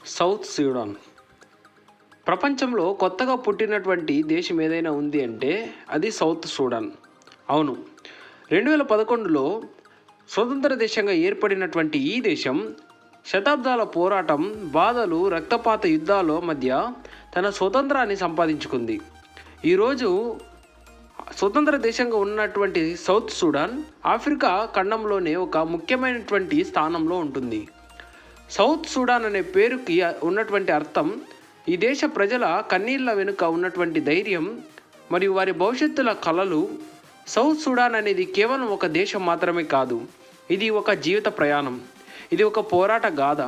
South Sudan ప్రపంచంలో కొత్తగా పుట్టినటువంటి దేశం ఏదైనా ఉంది అంటే అది సౌత్ సూడాన్. అవును, 2011లో స్వతంత్ర దేశంగా ఏర్పడినటువంటి ఈ దేశం శతాబ్దాల పోరాటం, బాధలు, రక్తపాత యుద్ధాల మధ్య తన స్వతంత్రాన్ని సంపాదించుకుంది. ఈరోజు స్వతంత్ర దేశంగా ఉన్నటువంటి సౌత్ సూడాన్ ఆఫ్రికా ఖండంలోనే ఒక ముఖ్యమైనటువంటి స్థానంలో ఉంటుంది. సౌత్ సూడాన్ అనే పేరుకి ఉన్నటువంటి అర్థం ఈ దేశ ప్రజల కన్నీళ్ల వెనుక ఉన్నటువంటి ధైర్యం మరియు వారి భవిష్యత్తుల కలలు. సౌత్ సూడాన్ అనేది కేవలం ఒక దేశం మాత్రమే కాదు, ఇది ఒక జీవిత ప్రయాణం, ఇది ఒక పోరాట గాథ,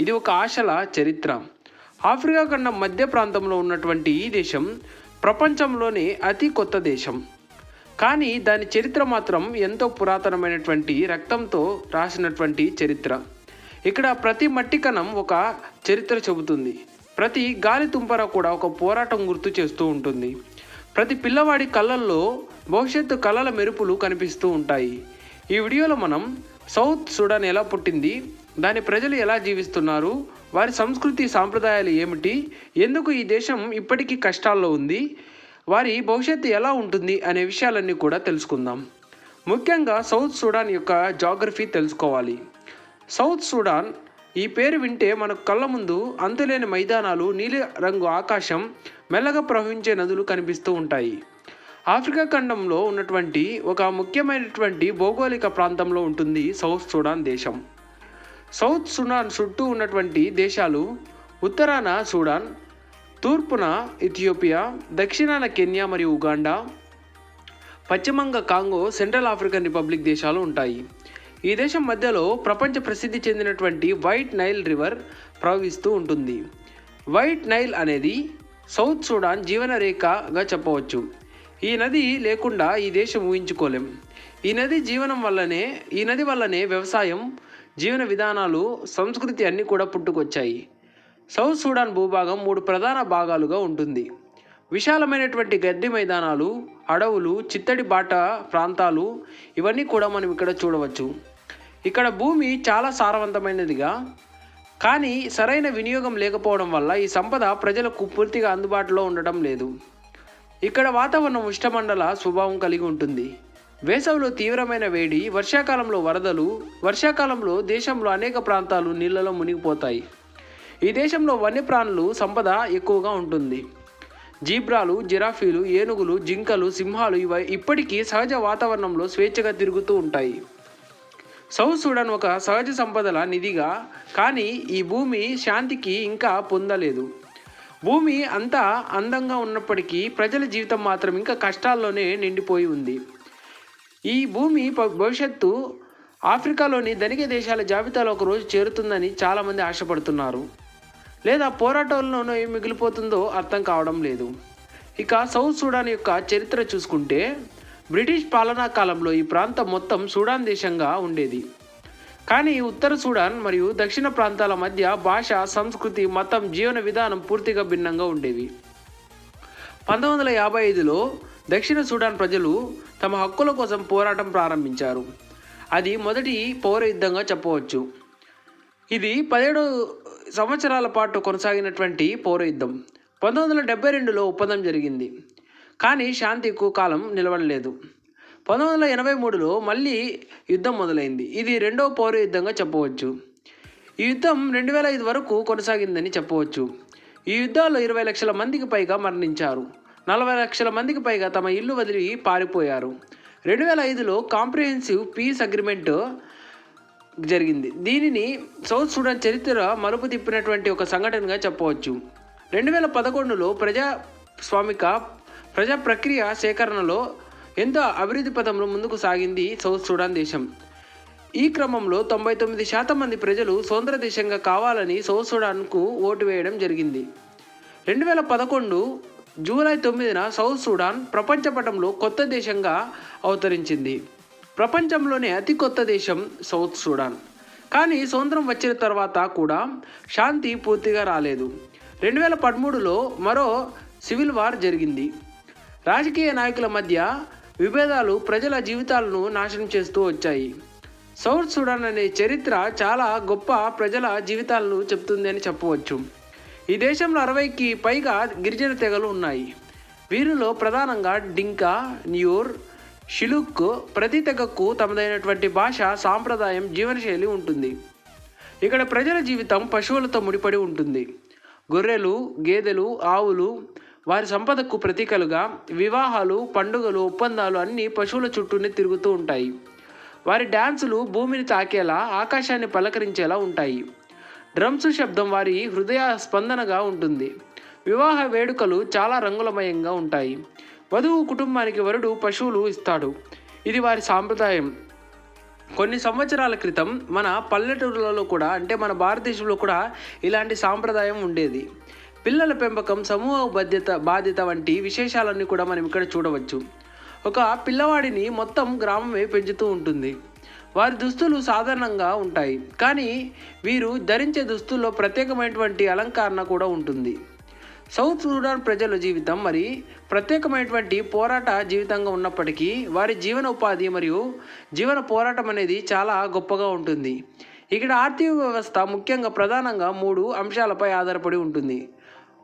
ఇది ఒక ఆశల చరిత్ర. ఆఫ్రికా ఖండం మధ్య ప్రాంతంలో ఉన్నటువంటి ఈ దేశం ప్రపంచంలోనే అతి కొత్త దేశం, కానీ దాని చరిత్ర మాత్రం ఎంతో పురాతనమైనటువంటి రక్తంతో రాసినటువంటి చరిత్ర. ఇక్కడ ప్రతి మట్టి కణం ఒక చరిత్ర చెబుతుంది, ప్రతి గాలి తుంపర కూడా ఒక పోరాటం గుర్తు చేస్తూ ఉంటుంది. ప్రతి పిల్లవాడి కళ్ళల్లో భవిష్యత్తు కళల మెరుపులు కనిపిస్తూ ఉంటాయి. ఈ వీడియోలో మనం సౌత్ సూడాన్ ఎలా పుట్టింది, దాని ప్రజలు ఎలా జీవిస్తున్నారు, వారి సంస్కృతి సాంప్రదాయాలు ఏమిటి, ఎందుకు ఈ దేశం ఇప్పటికీ కష్టాల్లో ఉంది, వారి భవిష్యత్తు ఎలా ఉంటుంది అనే విషయాలన్నీ కూడా తెలుసుకుందాం. ముఖ్యంగా సౌత్ సూడాన్ యొక్క జాగ్రఫీ తెలుసుకోవాలి. సౌత్ సూడాన్ ఈ పేరు వింటే మనకు కళ్ళ ముందు అంతులేని మైదానాలు, నీలి రంగు ఆకాశం, మెల్లగా ప్రవహించే నదులు కనిపిస్తూ ఉంటాయి. ఆఫ్రికా ఖండంలో ఉన్నటువంటి ఒక ముఖ్యమైనటువంటి భౌగోళిక ప్రాంతంలో ఉంటుంది సౌత్ సూడాన్ దేశం. సౌత్ సూడాన్ చుట్టూ ఉన్నటువంటి దేశాలు ఉత్తరాన సూడాన్, తూర్పున ఇథియోపియా, దక్షిణాన కెన్యా మరియు ఉగాండా, పశ్చిమంగా కాంగో, సెంట్రల్ ఆఫ్రికన్ రిపబ్లిక్ దేశాలు ఉంటాయి. ఈ దేశం మధ్యలో ప్రపంచ ప్రసిద్ధి చెందినటువంటి వైట్ నైల్ రివర్ ప్రవహిస్తూ ఉంటుంది. వైట్ నైల్ అనేది సౌత్ సూడాన్ జీవన రేఖగా చెప్పవచ్చు. ఈ నది లేకుండా ఈ దేశం ఊహించుకోలేం. ఈ నది వల్లనే వ్యవసాయం, జీవన విధానాలు, సంస్కృతి అన్నీ కూడా పుట్టుకొచ్చాయి. సౌత్ సూడాన్ భూభాగం 3 ప్రధాన భాగాలుగా ఉంటుంది. విశాలమైనటువంటి గడ్డి మైదానాలు, అడవులు, చిత్తడి బాట ప్రాంతాలు, ఇవన్నీ కూడా మనం ఇక్కడ చూడవచ్చు. ఇక్కడ భూమి చాలా సారవంతమైనదిగా, కానీ సరైన వినియోగం లేకపోవడం వల్ల ఈ సంపద ప్రజలకు పూర్తిగా అందుబాటులో ఉండడం లేదు. ఇక్కడ వాతావరణం ఉష్ణమండల స్వభావం కలిగి ఉంటుంది. వేసవిలో తీవ్రమైన వేడి, వర్షాకాలంలో వరదలు, వర్షాకాలంలో దేశంలో అనేక ప్రాంతాలు నీళ్లలో మునిగిపోతాయి. ఈ దేశంలో వన్యప్రాణులు సంపద ఎక్కువగా ఉంటుంది. జీబ్రాలు, జిరాఫీలు, ఏనుగులు, జింకలు, సింహాలు ఇప్పటికీ సహజ వాతావరణంలో స్వేచ్ఛగా తిరుగుతూ ఉంటాయి. సౌత్ సూడాన్ ఒక సహజ సంపదల నిధిగా, కానీ ఈ భూమి శాంతికి ఇంకా పొందలేదు. భూమి అంతా అందంగా ఉన్నప్పటికీ ప్రజల జీవితం మాత్రం ఇంకా కష్టాల్లోనే నిండిపోయి ఉంది. ఈ భూమి భవిష్యత్తు ఆఫ్రికాలోని ధనిక దేశాల జాబితాలో ఒకరోజు చేరుతుందని చాలామంది ఆశపడుతున్నారు, లేదా పోరాటంలోనూ ఏం మిగిలిపోతుందో అర్థం కావడం లేదు. ఇక సౌత్ సూడాన్ యొక్క చరిత్ర చూసుకుంటే, బ్రిటిష్ పాలనా కాలంలో ఈ ప్రాంతం మొత్తం సూడాన్ దేశంగా ఉండేది. కానీ ఉత్తర సూడాన్ మరియు దక్షిణ ప్రాంతాల మధ్య భాష, సంస్కృతి, మతం, జీవన విధానం పూర్తిగా భిన్నంగా ఉండేవి. 1955లో దక్షిణ సూడాన్ ప్రజలు తమ హక్కుల కోసం పోరాటం ప్రారంభించారు. అది మొదటి పౌర యుద్ధంగా చెప్పవచ్చు. ఇది 17 సంవత్సరాల పాటు కొనసాగినటువంటి పౌర యుద్ధం. 1972లో ఒప్పందం జరిగింది, కానీ శాంతి ఎక్కువ కాలం నిలవలేదు. 1983లో మళ్ళీ యుద్ధం మొదలైంది. ఇది రెండవ పౌర యుద్ధంగా చెప్పవచ్చు. ఈ యుద్ధం 2005 వరకు కొనసాగిందని చెప్పవచ్చు. ఈ యుద్ధాల్లో 20 లక్షల మందికి పైగా మరణించారు. 40 లక్షల మందికి పైగా తమ ఇల్లు వదిలి పారిపోయారు. 2005లో కాంప్రిహెన్సివ్ పీస్ అగ్రిమెంట్ జరిగింది. దీనిని సౌత్ సూడాన్ చరిత్ర మలుపు తిప్పినటువంటి ఒక సంఘటనగా చెప్పవచ్చు. 2011లో ప్రజా ప్రక్రియ సేకరణలో ఎంతో అభివృద్ధి పథంలో ముందుకు సాగింది సౌత్ సూడాన్ దేశం. ఈ క్రమంలో 99% మంది ప్రజలు స్వతంత్ర దేశంగా కావాలని సౌత్ సూడాన్కు ఓటు వేయడం జరిగింది. 2011 జూలై 9న సౌత్ సూడాన్ ప్రపంచ పటంలో కొత్త దేశంగా అవతరించింది. ప్రపంచంలోనే అతి కొత్త దేశం సౌత్ సూడాన్. కానీ స్వతంత్రం వచ్చిన తర్వాత కూడా శాంతి పూర్తిగా రాలేదు. 2013లో మరో సివిల్ వార్ జరిగింది. రాజకీయ నాయకుల మధ్య విభేదాలు ప్రజల జీవితాలను నాశనం చేస్తూ వచ్చాయి. సౌత్ సుడాన్ అనే చరిత్ర చాలా గొప్ప ప్రజల జీవితాలను చెప్తుంది అని చెప్పవచ్చు. ఈ దేశంలో 60కి పైగా గిరిజన తెగలు ఉన్నాయి. వీరిలో ప్రధానంగా డింకా, న్యూర్, షిలుక్ ప్రతి తెగకు తమదైనటువంటి భాష, సాంప్రదాయం, జీవనశైలి ఉంటుంది. ఇక్కడ ప్రజల జీవితం పశువులతో ముడిపడి ఉంటుంది. గొర్రెలు, గేదెలు, ఆవులు వారి సంపదకు ప్రతీకలుగా, వివాహాలు, పండుగలు, ఒప్పందాలు అన్నీ పశువుల చుట్టూనే తిరుగుతూ ఉంటాయి. వారి డ్యాన్సులు భూమిని తాకేలా, ఆకాశాన్ని పలకరించేలా ఉంటాయి. డ్రమ్స్ శబ్దం వారి హృదయ స్పందనగా ఉంటుంది. వివాహ వేడుకలు చాలా రంగులమయంగా ఉంటాయి. వధువు కుటుంబానికి వరుడు పశువులు ఇస్తాడు. ఇది వారి సాంప్రదాయం. కొన్ని సంవత్సరాల క్రితం మన పల్లెటూరులలో కూడా, అంటే మన భారతదేశంలో కూడా ఇలాంటి సాంప్రదాయం ఉండేది. పిల్లల పెంపకం, సమూహ బాధ్యత వంటి విశేషాలన్నీ కూడా మనం ఇక్కడ చూడవచ్చు. ఒక పిల్లవాడిని మొత్తం గ్రామమే పెంచుతూ ఉంటుంది. వారి దుస్తులు సాధారణంగా ఉంటాయి, కానీ వీరు ధరించే దుస్తుల్లో ప్రత్యేకమైనటువంటి అలంకరణ కూడా ఉంటుంది. సౌత్ సుడాన్ ప్రజల జీవితం మరి ప్రత్యేకమైనటువంటి పోరాట జీవితంగా ఉన్నప్పటికీ వారి జీవన ఉపాధి మరియు జీవన పోరాటం అనేది చాలా గొప్పగా ఉంటుంది. ఇక్కడ ఆర్థిక వ్యవస్థ ముఖ్యంగా ప్రధానంగా 3 అంశాలపై ఆధారపడి ఉంటుంది.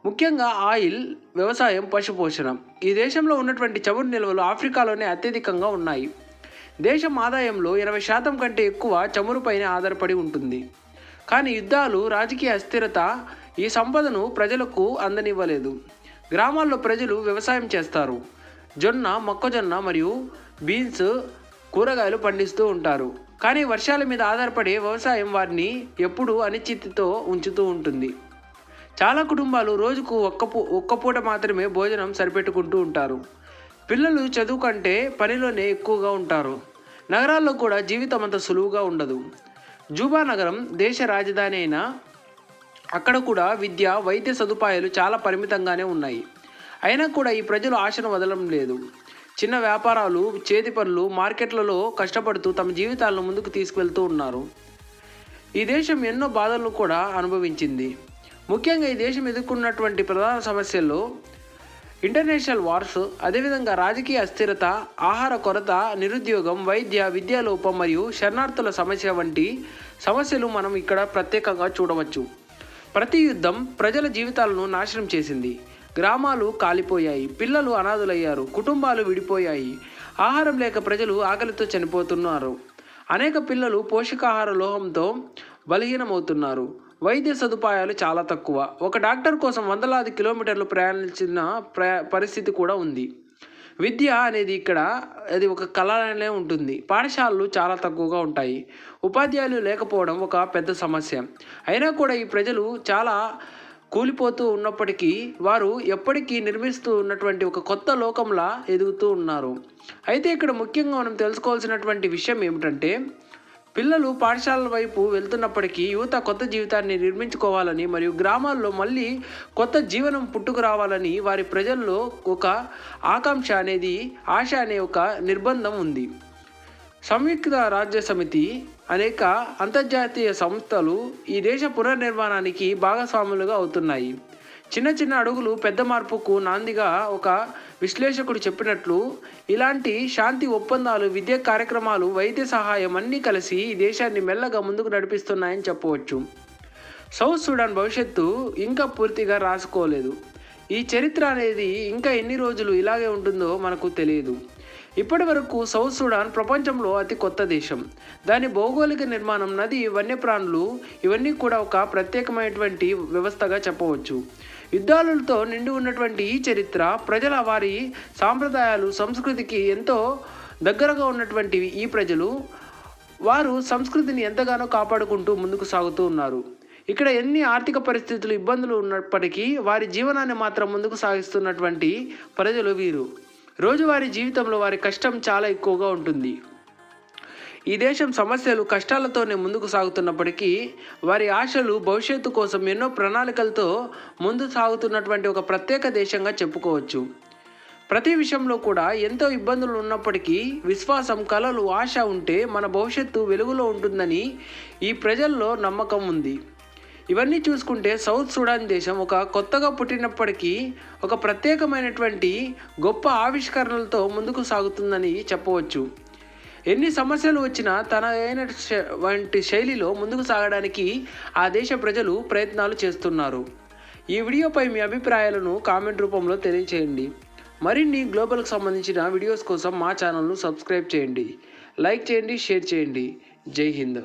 ముఖ్యంగా ఆయిల్, వ్యవసాయం, పశుపోషణ. ఈ దేశంలో ఉన్నటువంటి చమురు నిల్వలు ఆఫ్రికాలోనే అత్యధికంగా ఉన్నాయి. దేశం ఆదాయంలో 80% కంటే ఎక్కువ చమురుపైనే ఆధారపడి ఉంటుంది. కానీ యుద్ధాలు, రాజకీయ అస్థిరత ఈ సంపదను ప్రజలకు అందనివ్వలేదు. గ్రామాల్లో ప్రజలు వ్యవసాయం చేస్తారు. జొన్న, మొక్కజొన్న మరియు బీన్స్, కూరగాయలు పండిస్తూ ఉంటారు. కానీ వర్షాల మీద ఆధారపడే వ్యవసాయం వారిని ఎప్పుడూ అనిశ్చితితో ఉంచుతూ ఉంటుంది. చాలా కుటుంబాలు రోజుకు ఒక్క పూట మాత్రమే భోజనం సరిపెట్టుకుంటూ ఉంటారు. పిల్లలు చదువు కంటే పనిలోనే ఎక్కువగా ఉంటారు. నగరాల్లో కూడా జీవితం అంత సులువుగా ఉండదు. జూబా నగరం దేశ రాజధాని అయినా అక్కడ కూడా విద్య, వైద్య సదుపాయాలు చాలా పరిమితంగానే ఉన్నాయి. అయినా కూడా ఈ ప్రజలు ఆశను వదలడం లేదు. చిన్న వ్యాపారాలు, చేతి పనులు, మార్కెట్లలో కష్టపడుతూ తమ జీవితాలను ముందుకు తీసుకువెళ్తూ ఉన్నారు. ఈ దేశం ఎన్నో బాధలను కూడా అనుభవించింది. ముఖ్యంగా ఈ దేశం ఎదుర్కొన్నటువంటి ప్రధాన సమస్యల్లో ఇంటర్నేషనల్ వార్స్, అదేవిధంగా రాజకీయ అస్థిరత, ఆహార కొరత, నిరుద్యోగం, విద్యా లోపం మరియు శరణార్థుల సమస్య వంటి సమస్యలు మనం ఇక్కడ ప్రత్యేకంగా చూడవచ్చు. ప్రతి యుద్ధం ప్రజల జీవితాలను నాశనం చేసింది. గ్రామాలు కాలిపోయాయి, పిల్లలు అనాథులయ్యారు, కుటుంబాలు విడిపోయాయి. ఆహారం లేక ప్రజలు ఆకలితో చనిపోతున్నారు. అనేక పిల్లలు పోషకాహార లోహంతో బలహీనమవుతున్నారు. వైద్య సదుపాయాలు చాలా తక్కువ. ఒక డాక్టర్ కోసం వందలాది కిలోమీటర్లు ప్రయాణించిన పరిస్థితి కూడా ఉంది. విద్య అనేది ఇక్కడ అది ఒక కళనే ఉంటుంది. పాఠశాలలు చాలా తక్కువగా ఉంటాయి. ఉపాధ్యాయులు లేకపోవడం ఒక పెద్ద సమస్య. అయినా కూడా ఈ ప్రజలు చాలా కూలిపోతూ ఉన్నప్పటికీ వారు ఎప్పటికీ నిర్మిస్తూ ఉన్నటువంటి ఒక కొత్త లోకంలా ఎదుగుతూ ఉన్నారు. అయితే ఇక్కడ ముఖ్యంగా మనం తెలుసుకోవాల్సినటువంటి విషయం ఏమిటంటే, పిల్లలు పాఠశాలల వైపు వెళ్తున్నప్పటికీ యువత కొత్త జీవితాన్ని నిర్మించుకోవాలని మరియు గ్రామాల్లో మళ్ళీ కొత్త జీవనం పుట్టుకురావాలని వారి ప్రజల్లో ఒక ఆకాంక్ష అనేది, ఆశ అనే ఒక నిర్బంధం ఉంది. సంయుక్త రాజ్య సమితి, అనేక అంతర్జాతీయ సంస్థలు ఈ దేశ పునర్నిర్మాణానికి భాగస్వాములుగా అవుతున్నాయి. చిన్న చిన్న అడుగులు పెద్ద మార్పుకు నాందిగా ఒక విశ్లేషకుడు చెప్పినట్లు ఇలాంటి శాంతి ఒప్పందాలు, విద్యా కార్యక్రమాలు, వైద్య సహాయం అన్నీ కలిసి ఈ దేశాన్ని మెల్లగా ముందుకు నడిపిస్తున్నాయని చెప్పవచ్చు. సౌత్ సుడాన్ భవిష్యత్తు ఇంకా పూర్తిగా రాసుకోలేదు. ఈ చరిత్ర అనేది ఇంకా ఎన్ని రోజులు ఇలాగే ఉంటుందో మనకు తెలియదు. ఇప్పటి వరకు సౌత్ సుడాన్ ప్రపంచంలో అతి కొత్త దేశం. దాని భౌగోళిక నిర్మాణం, నది, వన్యప్రాణులు ఇవన్నీ కూడా ఒక ప్రత్యేకమైనటువంటి వ్యవస్థగా చెప్పవచ్చు. యుద్ధాలతో నిండి ఉన్నటువంటి ఈ చరిత్ర, ప్రజల వారి సాంప్రదాయాలు, సంస్కృతికి ఎంతో దగ్గరగా ఉన్నటువంటి ఈ ప్రజలు వారు సంస్కృతిని ఎంతగానో కాపాడుకుంటూ ముందుకు సాగుతూ ఉన్నారు. ఇక్కడ ఎన్ని ఆర్థిక పరిస్థితులు, ఇబ్బందులు ఉన్నప్పటికీ వారి జీవనాన్ని మాత్రం ముందుకు సాగిస్తున్నటువంటి ప్రజలు వీరు. రోజువారీ జీవితంలో వారి కష్టం చాలా ఎక్కువగా ఉంటుంది. ఈ దేశం సమస్యలు, కష్టాలతోనే ముందుకు సాగుతున్నప్పటికీ వారి ఆశలు, భవిష్యత్తు కోసం ఎన్నో ప్రణాళికలతో ముందు సాగుతున్నటువంటి ఒక ప్రత్యేక దేశంగా చెప్పుకోవచ్చు. ప్రతి విషయంలో కూడా ఎంతో ఇబ్బందులు ఉన్నప్పటికీ విశ్వాసం, కలలు, ఆశ ఉంటే మన భవిష్యత్తు వెలుగులో ఉంటుందని ఈ ప్రజల్లో నమ్మకం ఉంది. ఇవన్నీ చూసుకుంటే సౌత్ సుడాన్ దేశం ఒక కొత్తగా పుట్టినప్పటికీ ఒక ప్రత్యేకమైనటువంటి గొప్ప ఆవిష్కరణలతో ముందుకు సాగుతుందని చెప్పవచ్చు. ఎన్ని సమస్యలు వచ్చినా వంటి శైలిలో ముందుకు సాగడానికి ఆ దేశ ప్రజలు ప్రయత్నాలు చేస్తున్నారు. ఈ వీడియోపై మీ అభిప్రాయాలను కామెంట్ రూపంలో తెలియచేయండి. మరిన్ని గ్లోబల్కి సంబంధించిన వీడియోస్ కోసం మా ఛానల్ను సబ్స్క్రైబ్ చేయండి, లైక్ చేయండి, షేర్ చేయండి. జై హింద్.